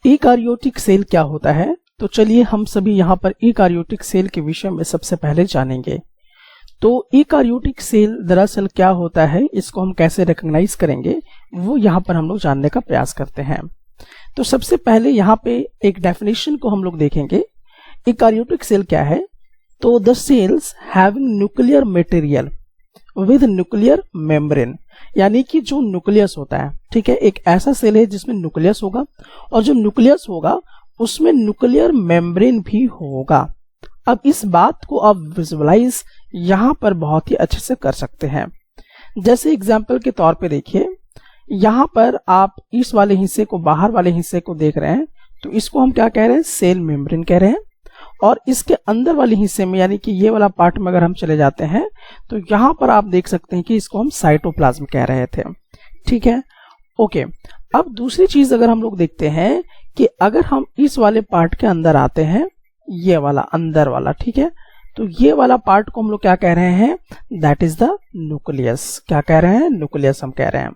Eukaryotic cell क्या होता है? तो चलिए हम सभी यहाँ पर यूकारियोटिक सेल के विषय में सबसे पहले जानेंगे। तो यूकारियोटिक सेल दरअसल क्या होता है, इसको हम कैसे रिकॉग्नाइज करेंगे, वो यहाँ पर हम लोग जानने का प्रयास करते हैं। तो सबसे पहले यहाँ पे एक डेफिनेशन को हम लोग देखेंगे। यूकारियोटिक सेल क्या है? तो the sales having nuclear material with nuclear membrane, यानी कि जो न्यूक्लियस होता है, ठीक है, एक ऐसा सेल है जिसमें न्यूक्लियस होगा और जो न्यूक्लियस होगा उसमें न्यूक्लियर मेम्ब्रेन भी होगा। अब इस बात को आप विजुअलाइज यहाँ पर बहुत ही अच्छे से कर सकते हैं। जैसे एग्जाम्पल के तौर पे देखिए, यहाँ पर आप इस वाले हिस्से को, बाहर वाले हिस्से को देख रहे हैं, तो इसको हम क्या कह रहे हैं? सेल मेम्ब्रेन कह रहे हैं। और इसके अंदर वाले हिस्से में, यानी कि ये वाला पार्ट में अगर हम चले जाते हैं तो यहाँ पर आप देख सकते हैं कि इसको हम साइटोप्लाज्म कह रहे थे, ठीक है, ओके। अब दूसरी चीज अगर हम लोग देखते हैं कि अगर हम इस वाले पार्ट के अंदर आते हैं, ये वाला अंदर वाला, ठीक है, तो ये वाला पार्ट को हम लोग क्या कह रहे हैं? That is the nucleus. क्या कह रहे हैं? न्यूक्लियस हम कह रहे हैं।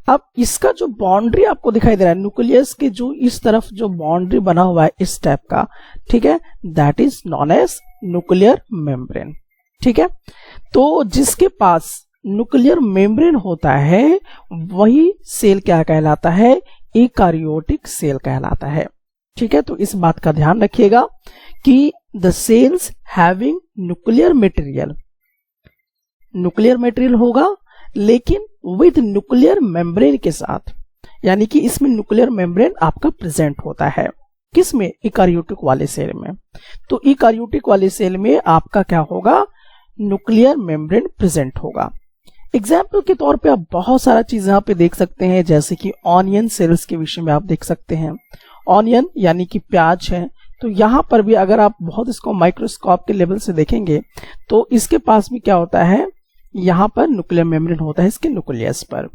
अब इसका जो बाउंड्री आपको दिखाई दे रहा है, न्यूक्लियस के जो इस तरफ जो बाउंड्री बना हुआ है इस टाइप का, ठीक है, that is known as nuclear membrane, ठीक है। तो जिसके पास न्यूक्लियर मेम्ब्रेन होता है वही सेल क्या कहलाता है? यूकारियोटिक सेल कहलाता है, ठीक है। तो इस बात का ध्यान रखिएगा कि the sales having nuclear material होगा, लेकिन विद न्यूक्लियर मेम्ब्रेन के साथ, यानी कि इसमें न्यूक्लियर मेम्ब्रेन आपका प्रेजेंट होता है। किसमें? यूकारियोटिक वाले सेल में। तो यूकारियोटिक वाले सेल में आपका क्या होगा? न्यूक्लियर मेम्ब्रेन प्रेजेंट होगा। एग्जाम्पल के तौर पे आप बहुत सारा चीज यहाँ पे देख सकते हैं, जैसे कि ऑनियन सेल्स के विषय में आप देख सकते हैं। ऑनियन यानी कि प्याज है, तो यहाँ पर भी अगर आप बहुत इसको माइक्रोस्कोप के लेवल से देखेंगे तो इसके पास भी क्या होता है? यहाँ पर न्यूक्लियर मेम्ब्रेन होता है इसके न्यूक्लियस पर।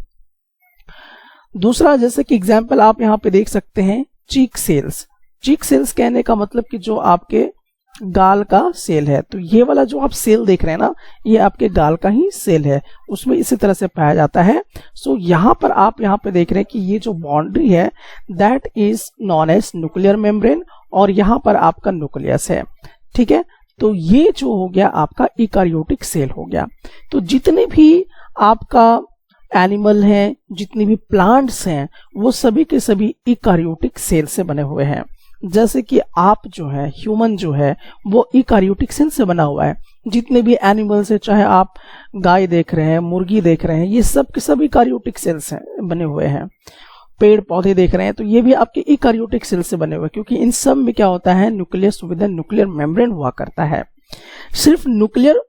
दूसरा, जैसे कि एग्जाम्पल आप यहाँ पे देख सकते हैं, चीक सेल्स। चीक सेल्स कहने का मतलब कि जो आपके गाल का सेल है, तो ये वाला जो आप सेल देख रहे हैं ना, ये आपके गाल का ही सेल है, उसमें इसी तरह से पाया जाता है। सो यहाँ पर आप यहाँ पे देख रहे हैं कि ये जो बाउंड्री है that is known as nuclear membrane, और यहाँ पर आपका न्यूक्लियस है, ठीक है। तो ये जो हो गया आपका यूकारियोटिक सेल हो गया। तो जितने भी आपका एनिमल हैं, जितने भी प्लांट्स हैं, वो सभी के सभी यूकारियोटिक सेल से बने हुए हैं। जैसे कि आप जो है, ह्यूमन जो है, वो यूकारियोटिक सेल से बना हुआ है। जितने भी एनिमल्स है, चाहे आप गाय देख रहे हैं, मुर्गी देख रहे हैं, ये सब के सब यूकारियोटिक सेल से बने हुए हैं। पेड़ पौधे देख रहे हैं, तो ये भी आपके यूकारियोटिक सेल से बने हुए हैं, क्योंकि इन सब में क्या होता है? न्यूक्लियस विद न्यूक्लियर मेम्ब्रेन हुआ करता है। सिर्फ न्यूक्लियर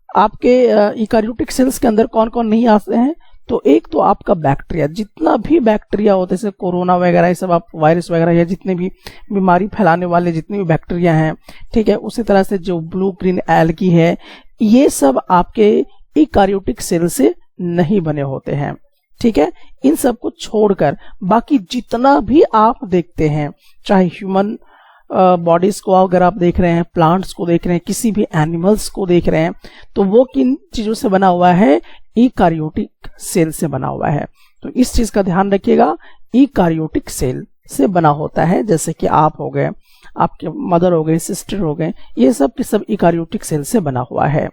आपके यूकारियोटिक सेल्स के अंदर कौन कौन नहीं आते हैं? तो एक तो आपका बैक्टीरिया, जितना भी बैक्टीरिया होते हैं, जैसे कोरोना वगैरह, ये सब आप वायरस वगैरह या जितने भी बीमारी फैलाने वाले जितने भी बैक्टीरिया हैं, ठीक है, उसी तरह से जो ब्लू ग्रीन एल्गी है, ये सब आपके यूकारियोटिक सेल से नहीं बने होते हैं, ठीक है। इन सब को छोड़कर बाकी जितना भी आप देखते हैं, चाहे ह्यूमन बॉडीज को अगर आप देख रहे हैं, प्लांट्स को देख रहे हैं, किसी भी एनिमल्स को देख रहे हैं, तो वो किन चीजों से बना हुआ है? यूकारियोटिक सेल से बना हुआ है। तो इस चीज का ध्यान रखिएगा, यूकारियोटिक सेल से बना होता है। जैसे कि आप हो गए, आपके मदर हो गए, सिस्टर हो गए, ये सब के सब यूकारियोटिक सेल से बना हुआ है।